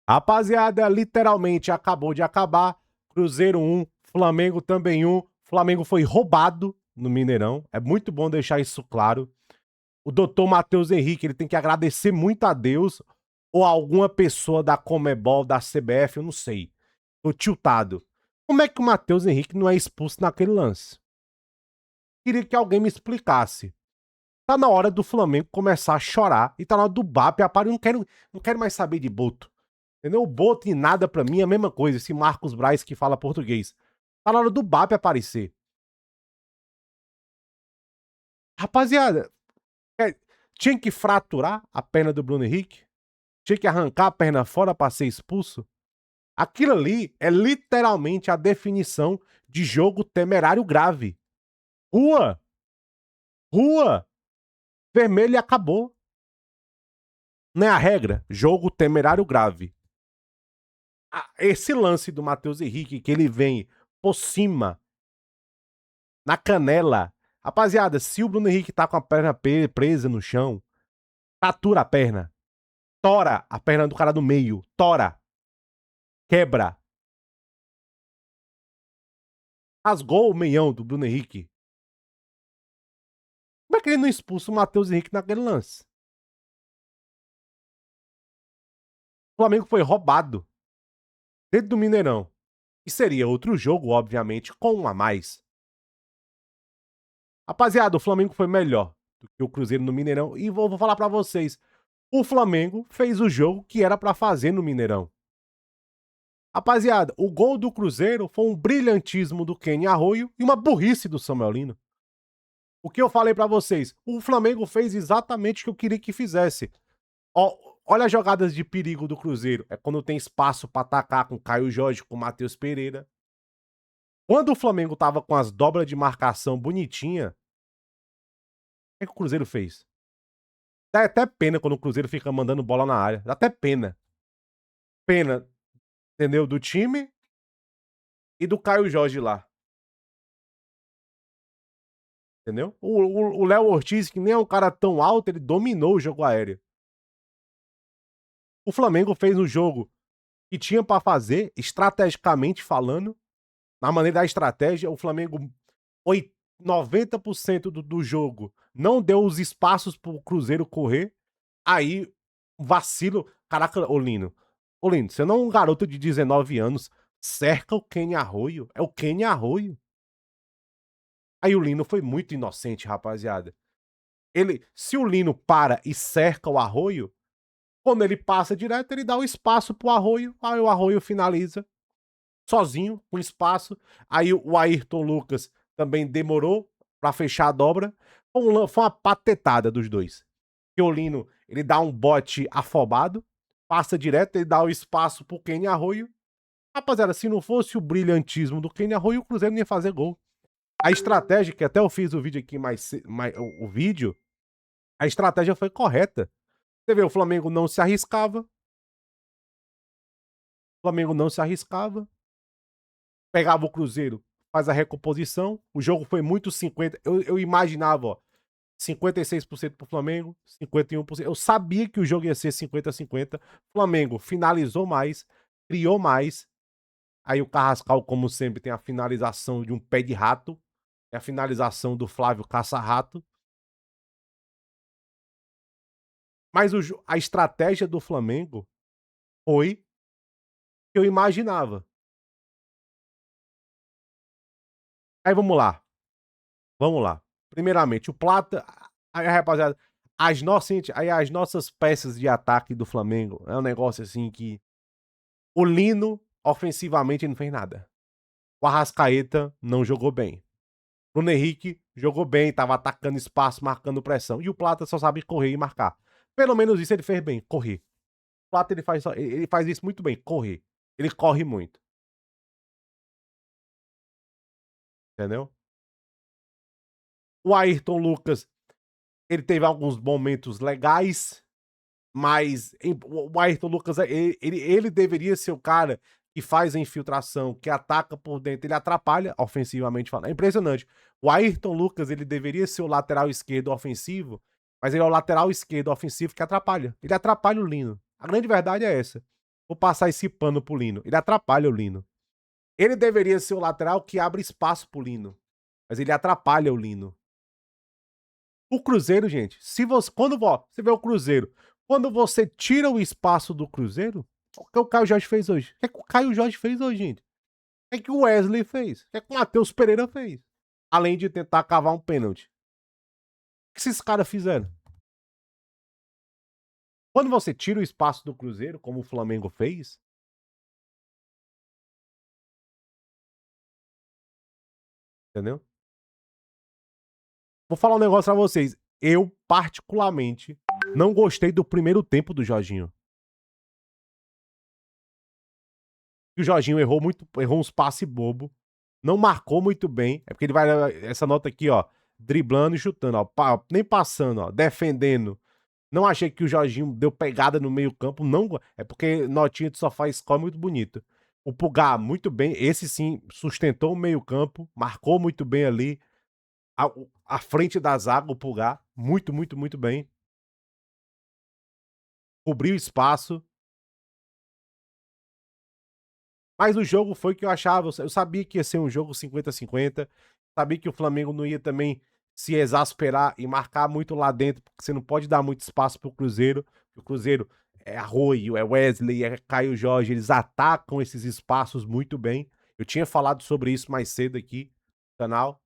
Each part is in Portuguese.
Rapaziada, literalmente acabou de acabar. Cruzeiro 1, Flamengo também 1. Flamengo foi roubado no Mineirão. É muito bom deixar isso claro. O doutor Matheus Henrique, ele tem que agradecer muito a Deus ou a alguma pessoa da Comebol, da CBF, eu não sei. Tô tiltado. Como é que o Matheus Henrique não é expulso naquele lance? Queria que alguém me explicasse. Tá na hora do Flamengo começar a chorar e tá na hora do BAP aparecer. Não quero mais saber de Boto. Entendeu? O Boto e nada pra mim é a mesma coisa. Esse Marcos Braz que fala português. Tá na hora do BAP aparecer. Rapaziada, tinha que fraturar a perna do Bruno Henrique? Tinha que arrancar a perna fora pra ser expulso? Aquilo ali é literalmente a definição de jogo temerário grave. Rua! Rua! Vermelho e acabou. Não é a regra? Jogo temerário grave. Esse lance do Matheus Henrique, que ele vem por cima, na canela. Rapaziada, se o Bruno Henrique tá com a perna presa no chão, tatura a perna. Tora a perna do cara do meio. Tora. Quebra. Rasgou o meião do Bruno Henrique. Como é que ele não expulsa o Matheus Henrique naquele lance? O Flamengo foi roubado dentro do Mineirão. E seria outro jogo, obviamente, com um a mais. Rapaziada, o Flamengo foi melhor do que o Cruzeiro no Mineirão. E vou falar pra vocês. O Flamengo fez o jogo que era pra fazer no Mineirão. Rapaziada, o gol do Cruzeiro foi um brilhantismo do Kenny Arroio e uma burrice do Samuel Lino. O que eu falei pra vocês? O Flamengo fez exatamente o que eu queria que fizesse. Olha as jogadas de perigo do Cruzeiro. É quando tem espaço pra atacar com Caio Jorge, com Matheus Pereira. Quando o Flamengo tava com as dobras de marcação bonitinha, o que o Cruzeiro fez? Dá até pena quando o Cruzeiro fica mandando bola na área. Dá até pena. Pena, entendeu? Do time e do Caio Jorge lá. Entendeu? O Léo Ortiz, que nem é um cara tão alto, ele dominou o jogo aéreo. O Flamengo fez um jogo que tinha pra fazer, estrategicamente falando. Na maneira da estratégia, o Flamengo, 90% do jogo, não deu os espaços pro Cruzeiro correr. Aí, vacilo. Caraca, ô Lino, você não é um garoto de 19 anos. Cerca o Kenny Arroio. É o Kenny Arroio. Aí o Lino foi muito inocente, rapaziada. Se o Lino para e cerca o Arroio, quando ele passa direto, ele dá o espaço pro Arroio. Aí o Arroio finaliza sozinho, com espaço. Aí o Ayrton Lucas também demorou pra fechar a dobra. Foi uma patetada dos dois. Que o Lino, ele dá um bote afobado, passa direto, ele dá o espaço pro Kenny Arroio. Rapaziada, se não fosse o brilhantismo do Kenny Arroio, o Cruzeiro não ia fazer gol. A estratégia, que até eu fiz o vídeo aqui o vídeo, a estratégia foi correta. Você vê, o Flamengo não se arriscava. O Flamengo não se arriscava. Pegava o Cruzeiro, faz a recomposição. O jogo foi muito 50. Eu imaginava, ó, 56% pro Flamengo, 51%. Eu sabia que o jogo ia ser 50-50. Flamengo finalizou mais, criou mais. Aí o Carrascal, como sempre, tem a finalização de um pé de rato. É a finalização do Flávio Caça-Rato. Mas a estratégia do Flamengo foi o que eu imaginava. Aí vamos lá. Vamos lá. Primeiramente, o Plata. Aí, rapaziada, as nossas peças de ataque do Flamengo é um negócio assim que. O Lino, ofensivamente, não fez nada. O Arrascaeta não jogou bem. O Bruno Henrique jogou bem, tava atacando espaço, marcando pressão. E o Plata só sabe correr e marcar. Pelo menos isso ele fez bem, correr. O Plata ele faz isso muito bem, correr. Ele corre muito. Entendeu? O Ayrton Lucas, ele teve alguns momentos legais, mas o Ayrton Lucas, ele deveria ser o cara que faz a infiltração, que ataca por dentro, ele atrapalha ofensivamente falando. É impressionante. O Ayrton Lucas, ele deveria ser o lateral esquerdo ofensivo, mas ele é o lateral esquerdo ofensivo que atrapalha. Ele atrapalha o Lino. A grande verdade é essa. Vou passar esse pano pro Lino. Ele atrapalha o Lino. Ele deveria ser o lateral que abre espaço pro Lino, mas ele atrapalha o Lino. O Cruzeiro, gente, se você quando você vê o Cruzeiro, quando você tira o espaço do Cruzeiro, o que o Caio Jorge fez hoje? O que, é que o Caio Jorge fez hoje, gente? O que, é que o Wesley fez? O que, é que o Matheus Pereira fez? Além de tentar cavar um pênalti. O que esses caras fizeram? Quando você tira o espaço do Cruzeiro, como o Flamengo fez, entendeu? Vou falar um negócio pra vocês. Eu, particularmente, não gostei do primeiro tempo do Jorginho. O Jorginho errou uns passes bobo, não marcou muito bem. É porque ele vai essa nota aqui, ó, driblando e chutando, ó, nem passando, ó, defendendo. Não achei que o Jorginho deu pegada no meio-campo, não, é porque notinha de sofá score muito bonito. O Pulgar muito bem, esse sim sustentou o meio-campo, marcou muito bem ali a frente da zaga, o Pulgar, muito bem. Cobriu espaço. Mas o jogo foi o que eu achava. Eu sabia que ia ser um jogo 50-50. Sabia que o Flamengo não ia também se exasperar e marcar muito lá dentro, porque você não pode dar muito espaço pro Cruzeiro. O Cruzeiro é Arroio, é Wesley, é Caio Jorge, eles atacam esses espaços muito bem. Eu tinha falado sobre isso mais cedo aqui no canal.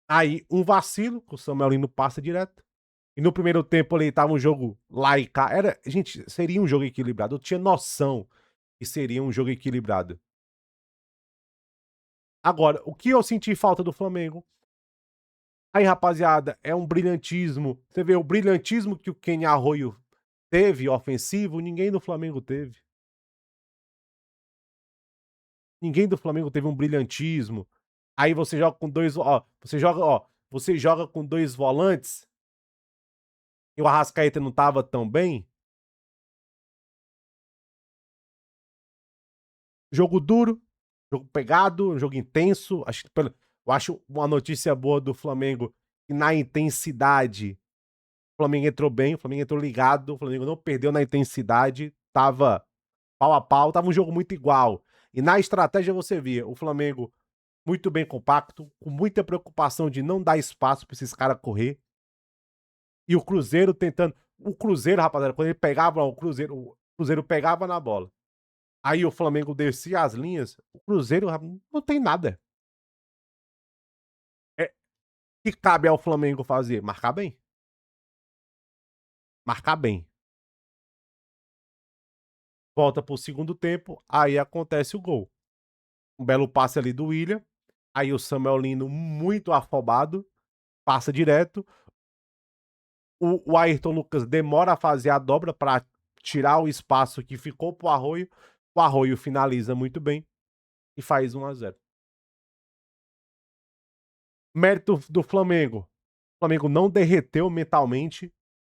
Aí, um vacilo, que o Samuel Lino passa direto. E no primeiro tempo ali tava um jogo lá e cá. Gente, seria um jogo equilibrado. Eu tinha noção que seria um jogo equilibrado. Agora, o que eu senti falta do Flamengo? Aí, rapaziada, é um brilhantismo. Você vê o brilhantismo que o Kenny Arroio teve ofensivo, ninguém do Flamengo teve. Ninguém do Flamengo teve um brilhantismo. Aí você joga com dois, você joga com dois volantes e o Arrascaeta não tava tão bem. Jogo duro, jogo pegado, jogo intenso. Eu acho uma notícia boa do Flamengo que na intensidade o Flamengo entrou bem, o Flamengo entrou ligado, o Flamengo não perdeu na intensidade, tava pau a pau, tava um jogo muito igual. E na estratégia você via o Flamengo muito bem compacto, com muita preocupação de não dar espaço para esses caras correr. E o Cruzeiro tentando. O Cruzeiro, rapaziada, quando ele pegava, o Cruzeiro pegava na bola. Aí o Flamengo descia as linhas, o Cruzeiro não tem nada. É, que cabe ao Flamengo fazer? Marcar bem. Marcar bem. Volta pro segundo tempo, aí acontece o gol. Um belo passe ali do William. Aí o Samuel Lino, muito afobado, passa direto. O Ayrton Lucas demora a fazer a dobra para tirar o espaço que ficou pro Arroio. O Arroio finaliza muito bem e faz 1-0. Mérito do Flamengo. O Flamengo não derreteu mentalmente.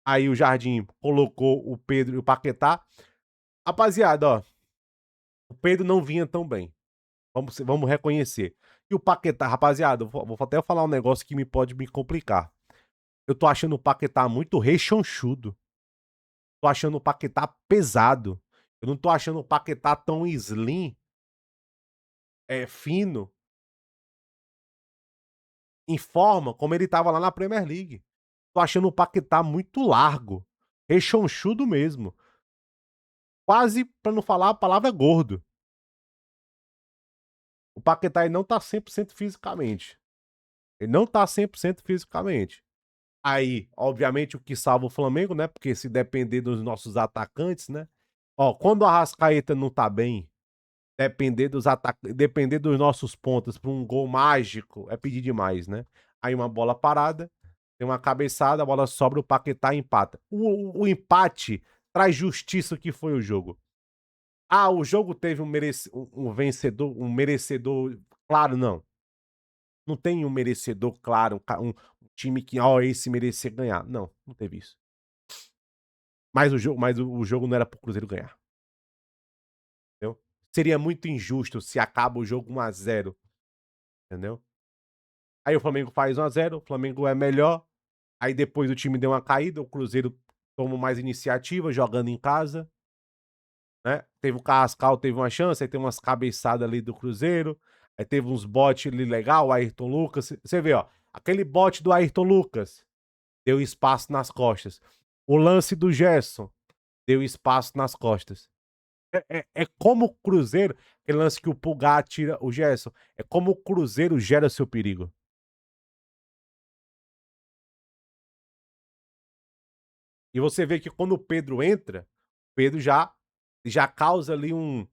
Aí o Jardim colocou o Pedro e o Paquetá. Rapaziada, ó, o Pedro não vinha tão bem. Vamos reconhecer. E o Paquetá, rapaziada, vou até falar um negócio que pode me complicar. Eu tô achando o Paquetá muito rechonchudo. Tô achando o Paquetá pesado. Eu não tô achando o Paquetá tão slim, fino, em forma, como ele tava lá na Premier League. Tô achando o Paquetá muito largo. Rechonchudo mesmo. Quase, pra não falar a palavra gordo. O Paquetá ele não tá 100% fisicamente. Ele não tá 100% fisicamente. Aí, obviamente, o que salva o Flamengo, né? Porque se depender dos nossos atacantes, né? Ó, quando o Arrascaeta não tá bem, depender dos nossos pontos para um gol mágico é pedir demais, né? Aí uma bola parada, tem uma cabeçada, a bola sobra, o Paquetá empata. O empate traz justiça que foi o jogo. Ah, o jogo teve um vencedor, um merecedor, claro, não. Não tem um merecedor claro, um time que, ó, esse merecia ganhar. Não, não teve isso. Mas o jogo não era pro Cruzeiro ganhar, entendeu? Seria muito injusto se acaba o jogo 1-0, entendeu? Aí o Flamengo faz 1-0, o Flamengo é melhor. Aí depois o time deu uma caída, o Cruzeiro tomam mais iniciativa jogando em casa, né. Teve o Carrascal, teve uma chance, aí tem umas cabeçadas ali do Cruzeiro, aí teve uns bote ali legal, o Ayrton Lucas, você vê, ó, aquele bote do Ayrton Lucas, deu espaço nas costas. O lance do Gerson, deu espaço nas costas. É como o Cruzeiro, aquele lance que o Pulgar tira o Gerson, é como o Cruzeiro gera seu perigo. E você vê que quando o Pedro entra, o Pedro já causa ali um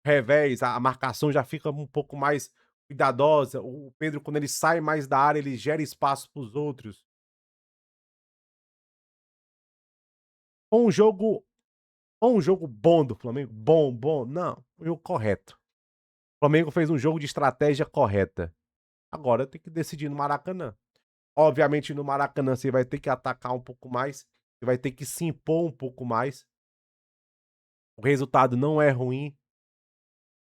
revés, a marcação já fica um pouco mais cuidadosa. O Pedro, quando ele sai mais da área, ele gera espaço para os outros. Foi um jogo foi um jogo bom do Flamengo, bom, bom, não, foi o correto. O Flamengo fez um jogo de estratégia correta. Agora tem que decidir no Maracanã. Obviamente no Maracanã você vai ter que atacar um pouco mais, você vai ter que se impor um pouco mais. O resultado não é ruim,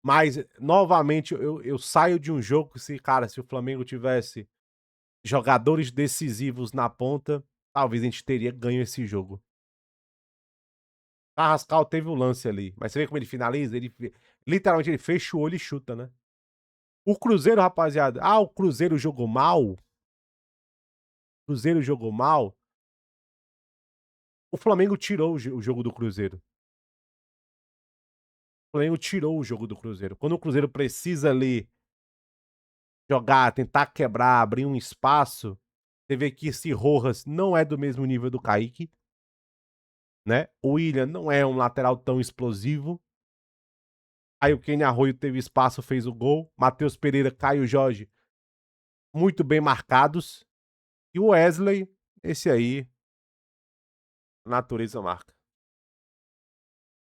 mas novamente eu saio de um jogo que se, cara, se o Flamengo tivesse jogadores decisivos na ponta, talvez a gente teria ganho esse jogo. Carrascal teve o lance ali, mas você vê como ele finaliza? Literalmente ele fecha o olho e chuta, né. O Cruzeiro, rapaziada, o Cruzeiro jogou mal, o Cruzeiro jogou mal, o Flamengo tirou o jogo do Cruzeiro. O Flamengo tirou o jogo do Cruzeiro. Quando o Cruzeiro precisa ali jogar, tentar quebrar, abrir um espaço, você vê que esse Rojas não é do mesmo nível do Kaique, né? O William não é um lateral tão explosivo. Aí o Kenny Arroio teve espaço, fez o gol. Matheus Pereira, Caio Jorge, muito bem marcados. E o Wesley, esse aí, a natureza marca.